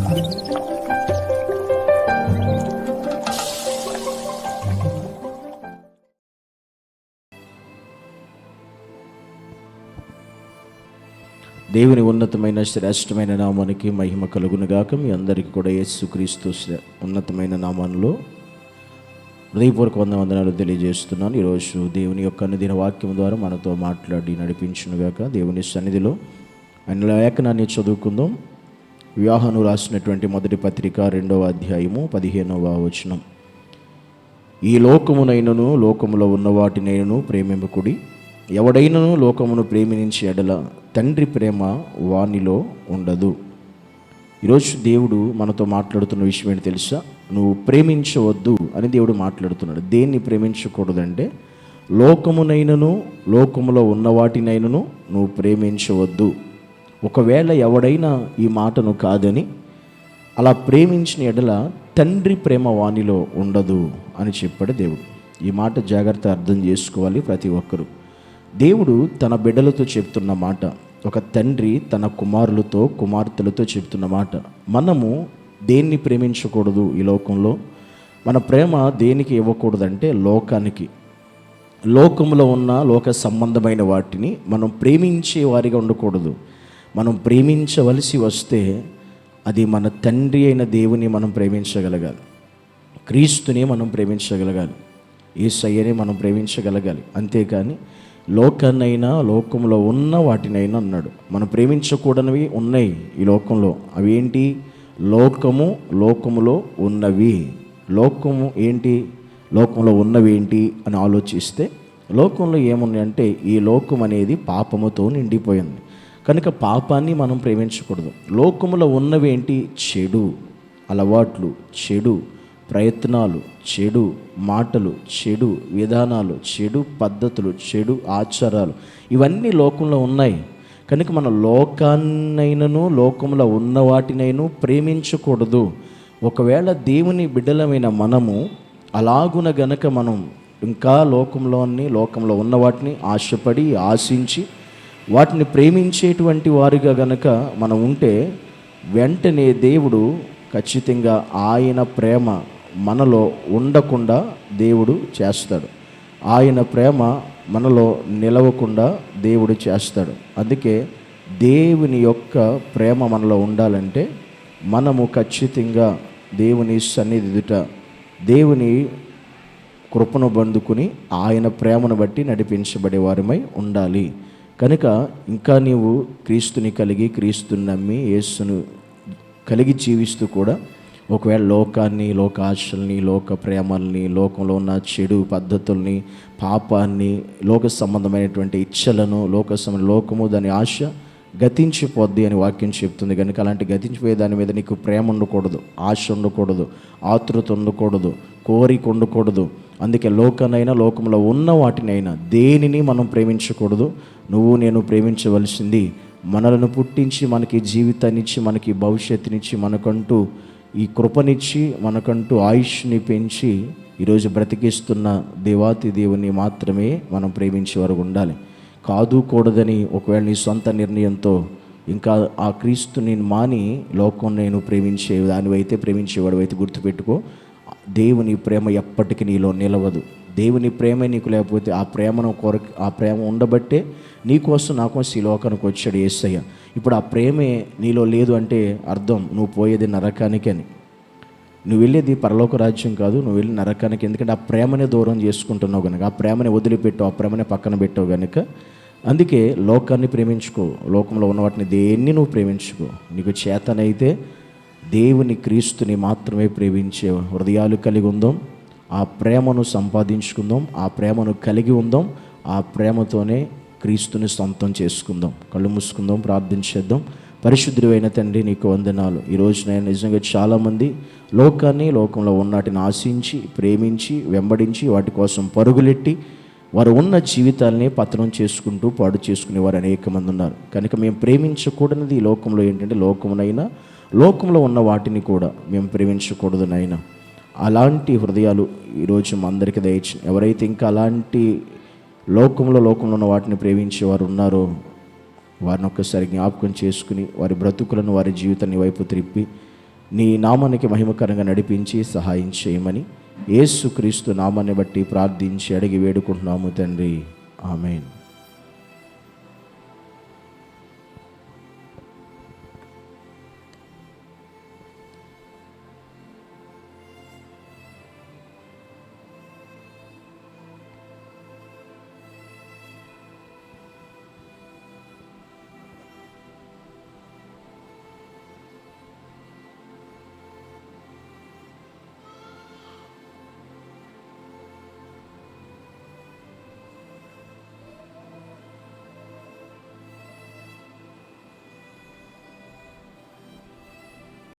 దేవుని ఉన్నతమైన శ్రేష్టమైన నామానికి మహిమ కలుగునుగాక. మీ అందరికీ కూడా యేసుక్రీస్తు ఉన్నతమైన నామంలో హృదయపూర్వక వందనాలు తెలియజేస్తున్నాను. ఈరోజు దేవుని యొక్క అనుదిన వాక్యం ద్వారా మనతో మాట్లాడి నడిపించునుగాక. దేవుని సన్నిధిలో ఆయన లేఖనాన్ని చదువుకుందాం. యోహాను రాసినటువంటి మొదటి పత్రిక 2వ అధ్యాయము 15వ వచనం. ఈ లోకమునైనను లోకములో ఉన్న వాటినైనను ప్రేమింపకుడి. ఎవడైనను లోకమును ప్రేమించి ఎడల తండ్రి ప్రేమ వానిలో ఉండదు. ఈరోజు దేవుడు మనతో మాట్లాడుతున్న విషయం ఏంటి తెలుసా? నువ్వు ప్రేమించవద్దు అని దేవుడు మాట్లాడుతున్నాడు. దేన్ని ప్రేమించకూడదంటే లోకమునైనను లోకములో ఉన్న వాటినైనను నువ్వు ప్రేమించవద్దు. ఒకవేళ ఎవడైనా ఈ మాటను కాదని అలా ప్రేమించిన ఎడల తండ్రి ప్రేమ వానిలో ఉండదు అని చెప్పాడు దేవుడు. ఈ మాట జాగ్రత్త అర్థం చేసుకోవాలి ప్రతి ఒక్కరూ. దేవుడు తన బిడ్డలతో చెప్తున్న మాట, ఒక తండ్రి తన కుమారులతో కుమార్తెలతో చెప్తున్న మాట. మనము దేన్ని ప్రేమించకూడదు ఈ లోకంలో? మన ప్రేమ దేనికి ఇవ్వకూడదంటే లోకానికి, లోకంలో ఉన్న లోక సంబంధమైన వాటిని మనం ప్రేమించే వారిగా ఉండకూడదు. మనం ప్రేమించవలసి వస్తే అది మన తండ్రి అయిన దేవుని మనం ప్రేమించగలగాలి, క్రీస్తుని మనం ప్రేమించగలగాలి, యేసయ్యని మనం ప్రేమించగలగాలి. అంతేకాని లోకాన్నైనా లోకంలో ఉన్న వాటినైనా అన్నాడు. మనం ప్రేమించకూడనివి ఉన్నాయి ఈ లోకంలో. అవి ఏంటి? లోకము, లోకములో ఉన్నవి. లోకము ఏంటి? లోకంలో ఉన్నవి ఏంటి అని ఆలోచిస్తే లోకంలో ఏమున్నాయంటే ఈ లోకం అనేది పాపముతో నిండిపోయింది కనుక పాపాన్ని మనం ప్రేమించకూడదు. లోకములో ఉన్నవి ఏంటి? చెడు అలవాట్లు, చెడు ప్రయత్నాలు, చెడు మాటలు, చెడు విధానాలు, చెడు పద్ధతులు, చెడు ఆచారాలు, ఇవన్నీ లోకంలో ఉన్నాయి. కనుక మన లోకాన్నైనను లోకంలో ఉన్న వాటినైనా ప్రేమించకూడదు. ఒకవేళ దేవుని బిడ్డలమైన మనము అలాగున గనక మనం ఇంకా లోకంలో ఉన్న వాటిని ఆశపడి ఆశించి వాటిని ప్రేమించేటువంటి వారిగా గనక మనం ఉంటే వెంటనే దేవుడు ఖచ్చితంగా ఆయన ప్రేమ మనలో ఉండకుండా దేవుడు చేస్తాడు. ఆయన ప్రేమ మనలో నిలవకుండా దేవుడు చేస్తాడు. అందుకే దేవుని యొక్క ప్రేమ మనలో ఉండాలంటే మనము ఖచ్చితంగా దేవుని సన్నిధి ఎదుట దేవుని కృపను బందుకుని ఆయన ప్రేమను బట్టి నడిపించబడే వారిమై ఉండాలి. కనుక ఇంకా నీవు క్రీస్తుని కలిగి క్రీస్తుని నమ్మి యేసును కలిగి జీవిస్తూ కూడా ఒకవేళ లోకాన్ని, లోక ఆశల్ని, లోక ప్రేమల్ని, లోకంలో ఉన్న చెడు పద్ధతుల్ని, పాపాన్ని, లోక సంబంధమైనటువంటి ఇచ్చలను, లోకము దాని ఆశ గతించిపోద్ది అని వాక్యం చెప్తుంది. కనుక అలాంటి గతించిపోయే దాని మీద నీకు ప్రేమ ఉండకూడదు, ఆశ ఉండకూడదు, ఆతృత ఉండకూడదు, కోరిక ఉండకూడదు. అందుకే లోకానైనా లోకంలో ఉన్న వాటినైనా దేనిని మనం ప్రేమించకూడదు. నువ్వు నేను ప్రేమించవలసింది మనలను పుట్టించి మనకి జీవితాన్నిచ్చి మనకి భవిష్యత్తునిచ్చి మనకంటూ ఈ కృపనిచ్చి మనకంటూ ఆయుష్ని పెంచి ఈరోజు బ్రతికిస్తున్న దేవాతి దేవుని మాత్రమే మనం ప్రేమించేవారు ఉండాలి. కాదు కూడదని ఒకవేళ నీ సొంత నిర్ణయంతో ఇంకా ఆ క్రీస్తుని మాని లోకం నేను ప్రేమించే దానివైతే ప్రేమించేవాడు అయితే గుర్తుపెట్టుకో, దేవుని ప్రేమ ఎప్పటికీ నీలో నిలవదు. దేవుని ప్రేమ నీకు లేకపోతే ఆ ప్రేమ ఉండబట్టే నీకోసం నా కోసం ఈ లోకానికి వచ్చాడు యేసయ్య. ఇప్పుడు ఆ ప్రేమే నీలో లేదు అంటే అర్థం నువ్వు పోయేది నరకానికి అని. నువ్వు వెళ్ళేది పరలోక రాజ్యం కాదు, నువ్వు వెళ్ళి నరకానికి. ఎందుకంటే ఆ ప్రేమనే దూరం చేసుకుంటున్నావు కనుక, ఆ ప్రేమని వదిలిపెట్టావు, ఆ ప్రేమనే పక్కన పెట్టావు కనుక. అందుకే లోకాన్ని ప్రేమించుకో, లోకంలో ఉన్న వాటిని దేన్ని నువ్వు ప్రేమించుకో. నీకు చేతనైతే దేవుని క్రీస్తుని మాత్రమే ప్రేమించే హృదయాలు కలిగి ఉందాం, ఆ ప్రేమను సంపాదించుకుందాం, ఆ ప్రేమను కలిగి ఉందాం, ఆ ప్రేమతోనే క్రీస్తుని సొంతం చేసుకుందాం. కళ్ళు మూసుకుందాం, ప్రార్థించేద్దాం. పరిశుద్ధుడైన తండ్రి నీకు వందనాలు. ఈరోజు నేను నిజంగా చాలామంది లోకాన్ని, లోకంలో ఉన్నటిని ఆశించి ప్రేమించి వెంబడించి వాటి కోసం పరుగులెట్టి వారు ఉన్న జీవితాలని పతనం చేసుకుంటూ పాడు చేసుకునే వారు అనేక మంది ఉన్నారు. కనుక మేము ప్రేమించకూడనిది ఈ లోకంలో ఏంటంటే లోకమునైనా లోకంలో ఉన్న వాటిని కూడా మేము ప్రేమించకూడదు నాయన. అలాంటి హృదయాలు ఈరోజు మా అందరికీ దయచి, ఎవరైతే ఇంకా అలాంటి లోకంలో ఉన్న వాటిని ప్రేమించేవారు ఉన్నారో వారిని ఒక్కసారి జ్ఞాపకం చేసుకుని వారి బ్రతుకులను వారి జీవితాన్ని వైపు త్రిప్పి నీ నామానికి మహిమకరంగా నడిపించి సహాయం చేయమని యేసుక్రీస్తు నామాన్ని బట్టి ప్రార్థించి అడిగి వేడుకుంటున్నాము తండ్రి. ఆమేన్.